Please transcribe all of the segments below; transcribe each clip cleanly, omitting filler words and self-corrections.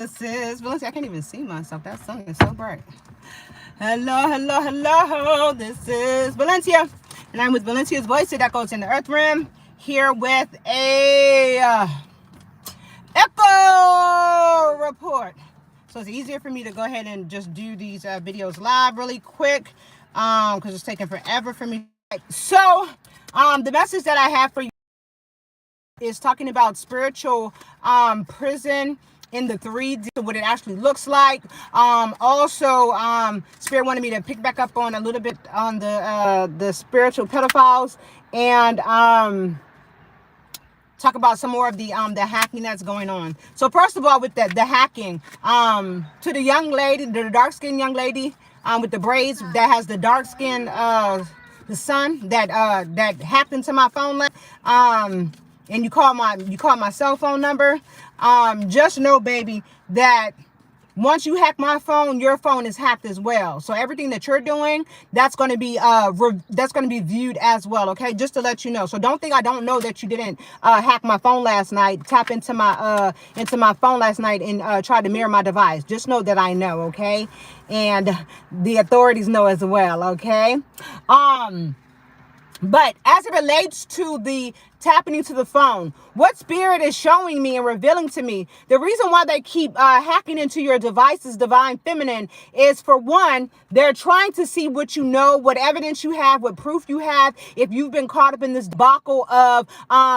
This is Valencia. I can't even see myself. That sun is so bright. Hello, hello, hello. This is Valencia. And I'm with Valencia's voice that goes in the earth rim. Here with a echo report. So it's easier for me to go ahead and just do these videos live really quick. Because it's taking forever for me. So the message that I have for you is talking about spiritual prison in the 3D, what it actually looks like. Also, Spirit wanted me to pick back up on a little bit on the spiritual pedophiles and talk about some more of the hacking that's going on. So first of all, with the hacking, to the young lady, the dark-skinned young lady with the braids that has the dark skin, the son that hacked into my phone, and you call my cell phone number. Just know, baby, that once you hack my phone, your phone is hacked as well. So everything that you're doing, that's going to be viewed as well. Okay, just to let you know. So don't think I don't know that you didn't hack my phone last night, tap into my phone last night and try to mirror my device. Just know that I know. Okay, and the authorities know as well. Okay. But as it relates to the tapping into the phone, what Spirit is showing me and revealing to me, the reason why they keep hacking into your devices, Divine Feminine, is for one, they're trying to see what you know, what evidence you have, what proof you have, if you've been caught up in this debacle of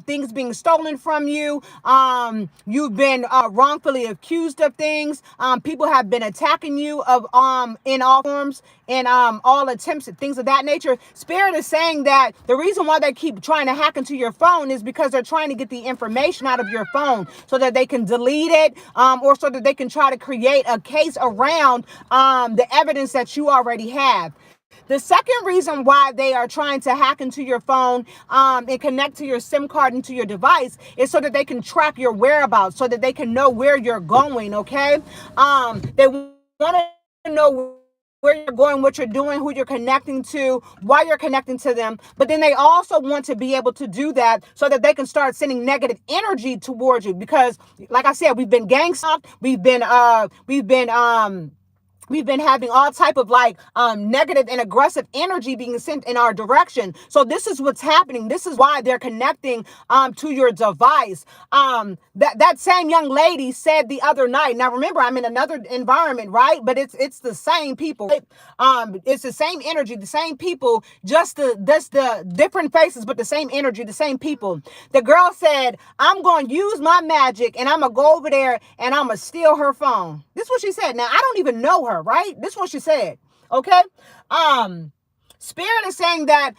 things being stolen from you, you've been wrongfully accused of things, people have been attacking you of in all forms, and all attempts at things of that nature. Spirit is saying that the reason why they keep trying to hack into your phone is because they're trying to get the information out of your phone so that they can delete it, or so that they can try to create a case around the evidence that you already have. The second reason why they are trying to hack into your phone and connect to your SIM card into your device is so that they can track your whereabouts, so that they can know where you're going, okay? They want to know where you're going, what you're doing, who you're connecting to, why you're connecting to them. But then they also want to be able to do that so that they can start sending negative energy towards you. Because, like I said, we've been gang stalked, we've been having all type of negative and aggressive energy being sent in our direction. So this is what's happening. This is why they're connecting to your device. That same young lady said the other night. Now remember, I'm in another environment, right? But it's the same people. It's the same energy, the same people, just the different faces, but the same energy, the same people. The girl said, "I'm going to use my magic and I'm going to go over there and I'm going to steal her phone." This is what she said. Now I don't even know her. Right? This is what she said. Okay. Spirit is saying that,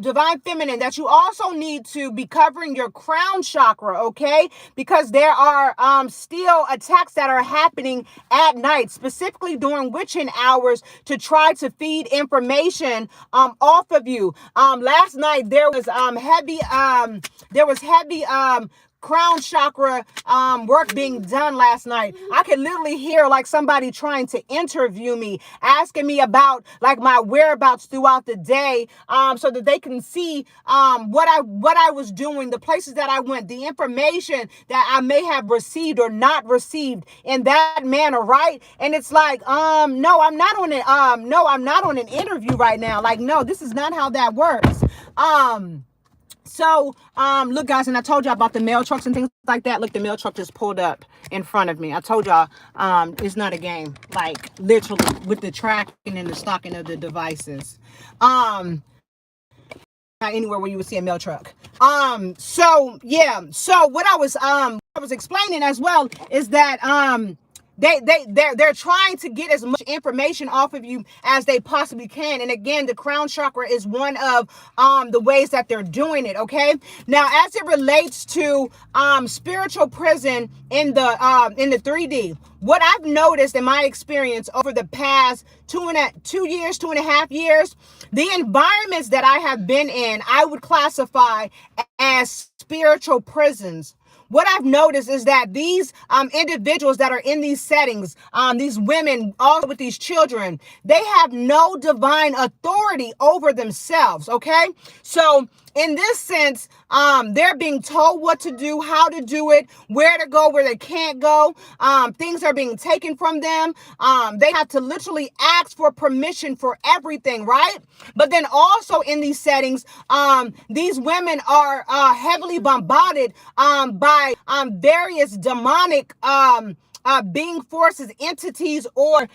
Divine Feminine, that you also need to be covering your crown chakra, okay? Because there are still attacks that are happening at night, specifically during witching hours, to try to feed information off of you. Last night there was heavy crown chakra work being done last night. I could literally hear like somebody trying to interview me, asking me about like my whereabouts throughout the day, so that they can see what I was doing, the places that I went, the information that I may have received or not received in that manner, right? And it's like, no, I'm not on an interview right now. Like, no, this is not how that works. So, look, guys, and I told y'all about the mail trucks and things like that. Look, the mail truck just pulled up in front of me. I told y'all, it's not a game, like literally with the tracking and the stocking of the devices. Not anywhere where you would see a mail truck. So yeah. So what I was explaining as well is that, they're trying to get as much information off of you as they possibly can. And again, the crown chakra is one of the ways that they're doing it. Okay. Now, as it relates to spiritual prison in the 3D, what I've noticed in my experience over the past 2.5 years, the environments that I have been in, I would classify as spiritual prisons. What I've noticed is that these individuals that are in these settings, these women, all with these children, they have no divine authority over themselves, okay? So in this sense, they're being told what to do, how to do it, where to go, where they can't go. Things are being taken from them. They have to literally ask for permission for everything, right? But then also in these settings, these women are heavily bombarded by various demonic being forces, entities, or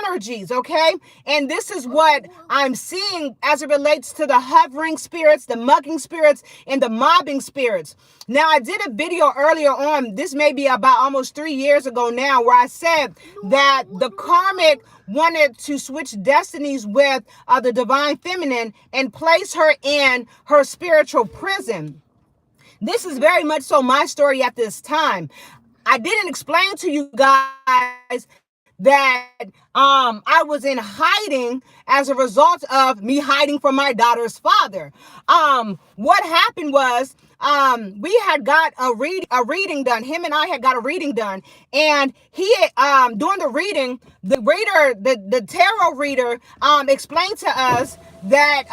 energies, okay? And this is what I'm seeing as it relates to the hovering spirits, the mugging spirits, and the mobbing spirits. Now, I did a video earlier on, this may be about almost 3 years ago now, where I said that the karmic wanted to switch destinies with the divine feminine and place her in her spiritual prison. This is very much so my story at this time. I didn't explain to you guys that I was in hiding as a result of me hiding from my daughter's father. What happened was we had got a reading done. Him and I had got a reading done, and he during the reading, the tarot reader explained to us that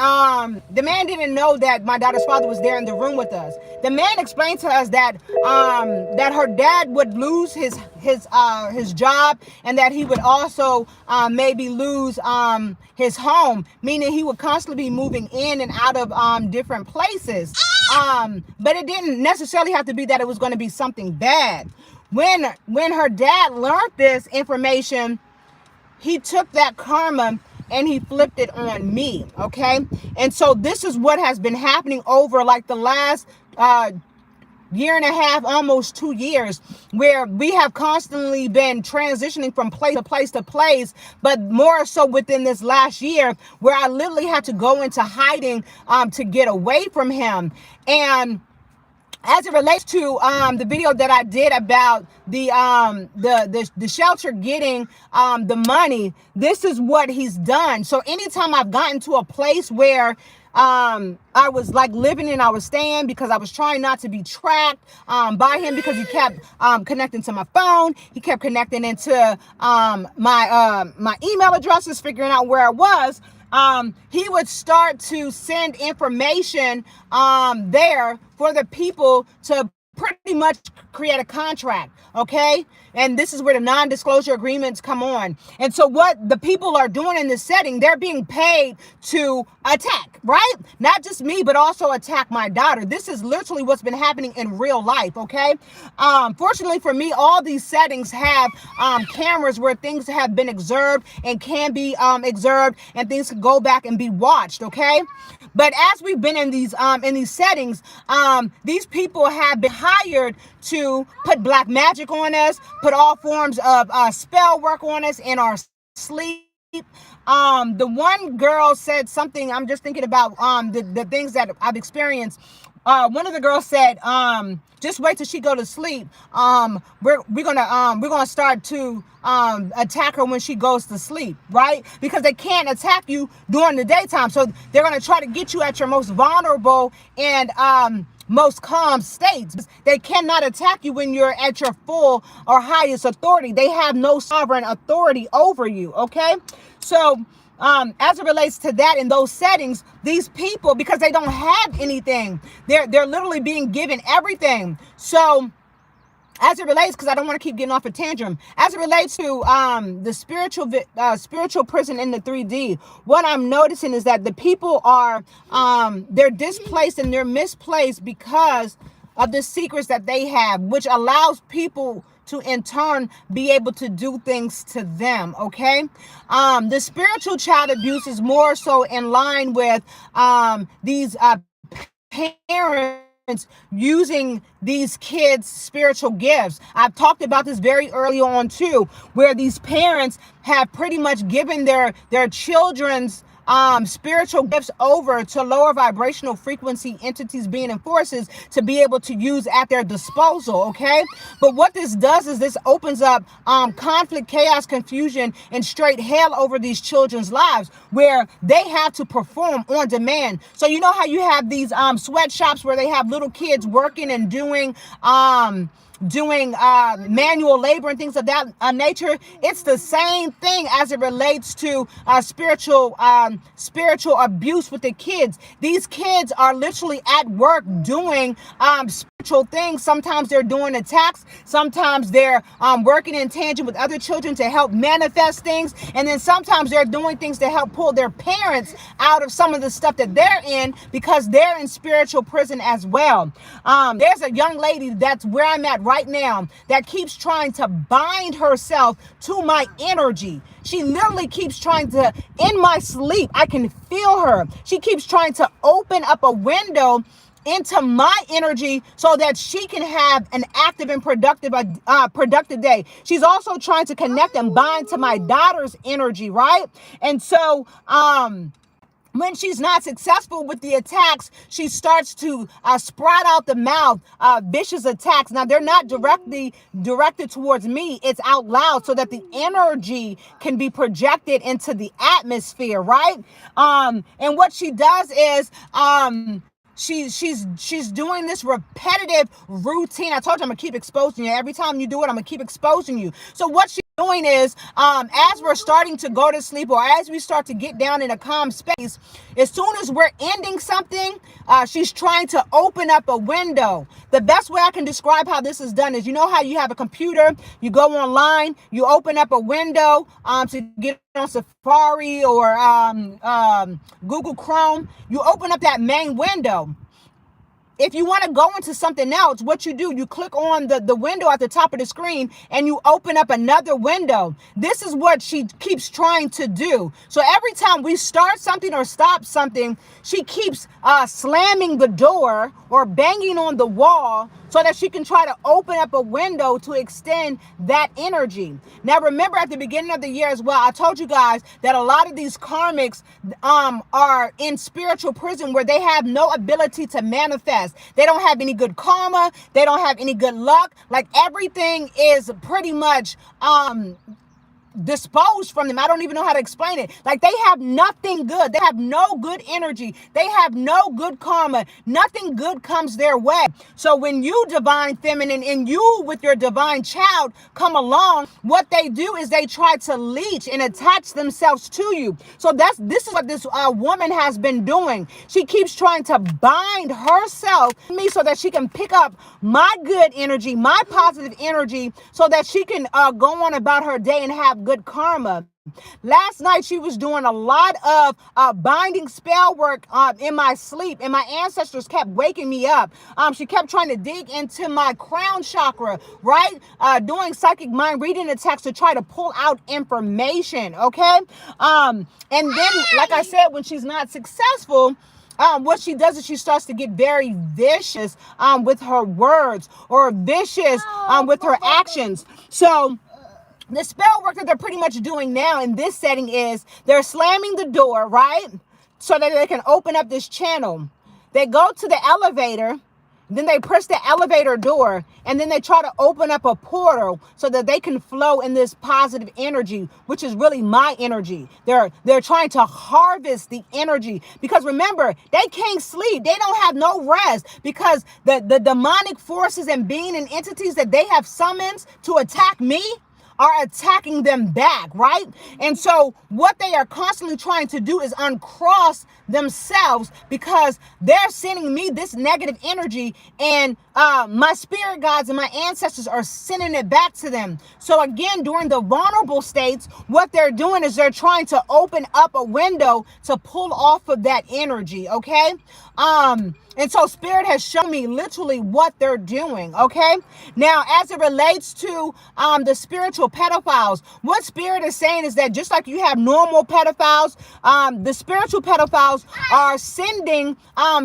the man didn't know that my daughter's father was there in the room with us. The man explained to us that that her dad would lose his job, and that he would also maybe lose his home, meaning he would constantly be moving in and out of different places. But it didn't necessarily have to be that it was going to be something bad. When her dad learned this information, he took that karma and he flipped it on me, okay? And so this is what has been happening over like the last year and a half, almost 2 years, where we have constantly been transitioning from place to place to place, but more so within this last year, where I literally had to go into hiding to get away from him. And as it relates to the video that I did about the shelter getting the money, this is what he's done. So anytime I've gotten to a place where I was like living and I was staying, because I was trying not to be tracked by him, because he kept connecting to my phone. He kept connecting into my email addresses, figuring out where I was. He would start to send information there for the people to pretty much create a contract, okay? And this is where the non-disclosure agreements come on. And so what the people are doing in this setting, they're being paid to attack, right? Not just me, but also attack my daughter. This is literally what's been happening in real life, okay? Fortunately for me, all these settings have cameras where things have been observed and can be observed, and things can go back and be watched, okay? But as we've been in these settings, these people have been hired to put black magic on us, put all forms of spell work on us in our sleep. The one girl said something, I'm just thinking about the things that I've experienced. One of the girls said, just wait till she go to sleep. We're gonna start to attack her when she goes to sleep, right? Because they can't attack you during the daytime. So they're gonna try to get you at your most vulnerable and most calm states. They cannot attack you when you're at your full or highest authority. They have no sovereign authority over you, okay? So as it relates to that, in those settings, these people, because they don't have anything, they're literally being given everything. So as it relates, because I don't want to keep getting off a tangent, as it relates to the spiritual prison in the 3D, what I'm noticing is that the people are they're displaced and they're misplaced because of the secrets that they have, which allows people to in turn be able to do things to them, okay? The spiritual child abuse is more so in line with these parents using these kids' spiritual gifts. I've talked about this very early on too, where these parents have pretty much given their children's spiritual gifts over to lower vibrational frequency entities, being and forces, to be able to use at their disposal, okay? But what this does is this opens up conflict, chaos, confusion, and straight hell over these children's lives, where they have to perform on demand. So you know how you have these sweatshops where they have little kids working and doing doing manual labor and things of that nature. It's the same thing as it relates to spiritual abuse with the kids. These kids are literally at work doing spiritual things. Sometimes they're doing attacks. Sometimes they're working in tangent with other children to help manifest things. And then sometimes they're doing things to help pull their parents out of some of the stuff that they're in, because they're in spiritual prison as well. There's a young lady that's where I'm at right now that keeps trying to bind herself to my energy. She literally keeps trying to, in my sleep, I can feel her. She keeps trying to open up a window into my energy so that she can have an active and productive day. She's also trying to connect and bind to my daughter's energy, right? And so, when she's not successful with the attacks, she starts to sprout out the mouth, vicious attacks. Now, they're not directly directed towards me. It's out loud so that the energy can be projected into the atmosphere, right? And what she does is, she's doing this repetitive routine. I told you I'm gonna keep exposing you. Every time you do it, I'm gonna keep exposing you. So what she's doing is, as we're starting to go to sleep, or as we start to get down in a calm space, as soon as we're ending something, she's trying to open up a window. The best way I can describe how this is done is, you know how you have a computer, you go online, you open up a window to get on Safari or Google Chrome, you open up that main window. If you want to go into something else, what you do, you click on the window at the top of the screen and you open up another window. This is what she keeps trying to do. So every time we start something or stop something, she keeps slamming the door or banging on the wall so that she can try to open up a window to extend that energy. Now, remember at the beginning of the year as well, I told you guys that a lot of these karmics are in spiritual prison where they have no ability to manifest. They don't have any good karma. They don't have any good luck. Like, everything is pretty much disposed from them. I don't even know how to explain it. Like, they have nothing good. They have no good energy. They have no good karma. Nothing good comes their way. So when you, divine feminine, and you with your divine child come along, what they do is they try to leech and attach themselves to you. So this is what this woman has been doing. She keeps trying to bind herself to me so that she can pick up my good energy, my positive energy, so that she can go on about her day and have good karma. Last night, she was doing a lot of binding spell work in my sleep, and my ancestors kept waking me up. She kept trying to dig into my crown chakra, right? Doing psychic mind reading attacks to try to pull out information, okay? And then, like I said, when she's not successful, what she does is she starts to get very vicious with her words, or vicious with her actions. So the spell work that they're pretty much doing now in this setting is they're slamming the door, right? So that they can open up this channel. They go to the elevator, then they press the elevator door, and then they try to open up a portal so that they can flow in this positive energy, which is really my energy. They're trying to harvest the energy, because remember, they can't sleep. They don't have no rest, because the demonic forces and being and entities that they have summoned to attack me are attacking them back, right? And so what they are constantly trying to do is uncross themselves, because they're sending me this negative energy, and my spirit guides and my ancestors are sending it back to them. So again, during the vulnerable states, what they're doing is they're trying to open up a window to pull off of that energy, okay? And so spirit has shown me literally what they're doing, okay? Now, as it relates to the spiritual pedophiles, what spirit is saying is that just like you have normal pedophiles, the spiritual pedophiles are sending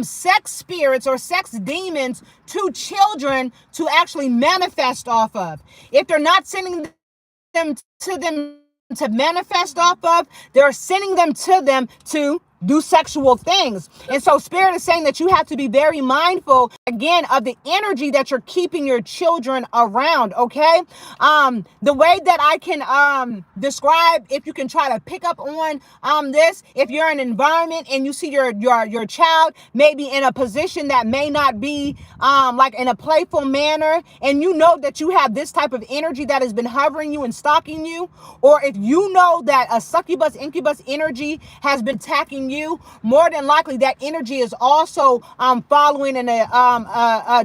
sex spirits or sex demons to children to actually manifest off of. If they're not sending them to manifest off of, they're sending them to do sexual things. And so spirit is saying that you have to be very mindful again of the energy that you're keeping your children around. Okay. The way that I can describe, if you can try to pick up on this, if you're in an environment and you see your child maybe in a position that may not be like in a playful manner, and you know that you have this type of energy that has been hovering you and stalking you, or if you know that a succubus incubus energy has been attacking you, more than likely that energy is also following and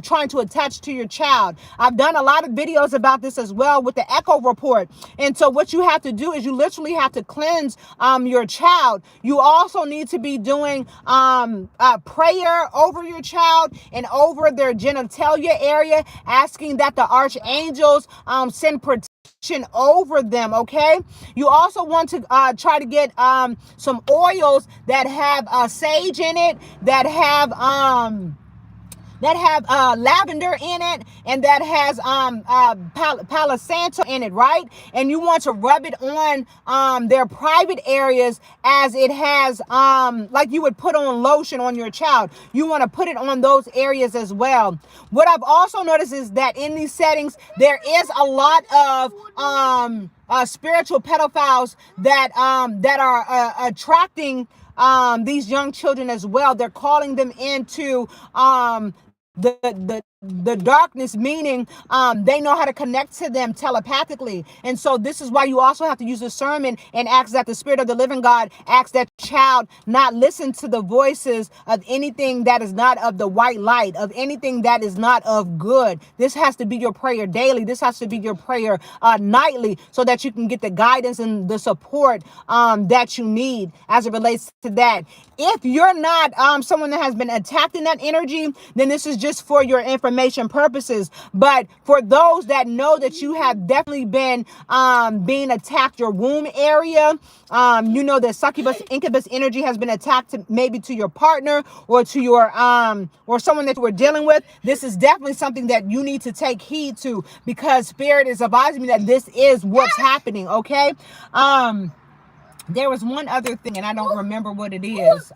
trying to attach to your child. I've done a lot of videos about this as well with the echo report. And so what you have to do is you literally have to cleanse your child. You also need to be doing prayer over your child and over their genitalia area, asking that the archangels send protection over them. Okay. You also want to try to get some oils that have sage in it, that have lavender in it, and that has Palo Santo in it, right? And you want to rub it on their private areas, as it has like you would put on lotion on your child. You want to put it on those areas as well. What I've also noticed is that in these settings there is a lot of spiritual pedophiles that are attracting these young children as well. They're calling them into the darkness, meaning they know how to connect to them telepathically. And so this is why you also have to use discernment and ask that the Spirit of the living God asks that child not listen to the voices of anything that is not of the white light, of anything that is not of good. This has to be your prayer daily. This has to be your prayer nightly, so that you can get the guidance and the support that you need as it relates to that. If you're not someone that has been attacked in that energy, then this is just for your information purposes. But for those that know that you have definitely been being attacked, your womb area, you know that succubus incubus energy has been attacked to, maybe to your partner or to your or someone that you were dealing with. This is definitely something that you need to take heed to, because Spirit is advising me that this is what's happening. Okay. There was one other thing and I don't remember what it is.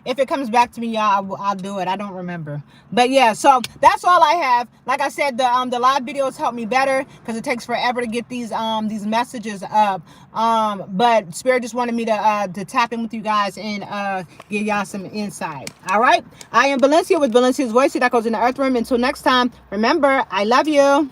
If it comes back to me, y'all, I'll do it. I don't remember. But yeah, so that's all I have. Like I said, the live videos help me better because it takes forever to get these messages up. But Spirit just wanted me to tap in with you guys and give y'all some insight. All right. I am Valencia with Valencia's Voice. That goes in the earth room. Until next time, remember, I love you.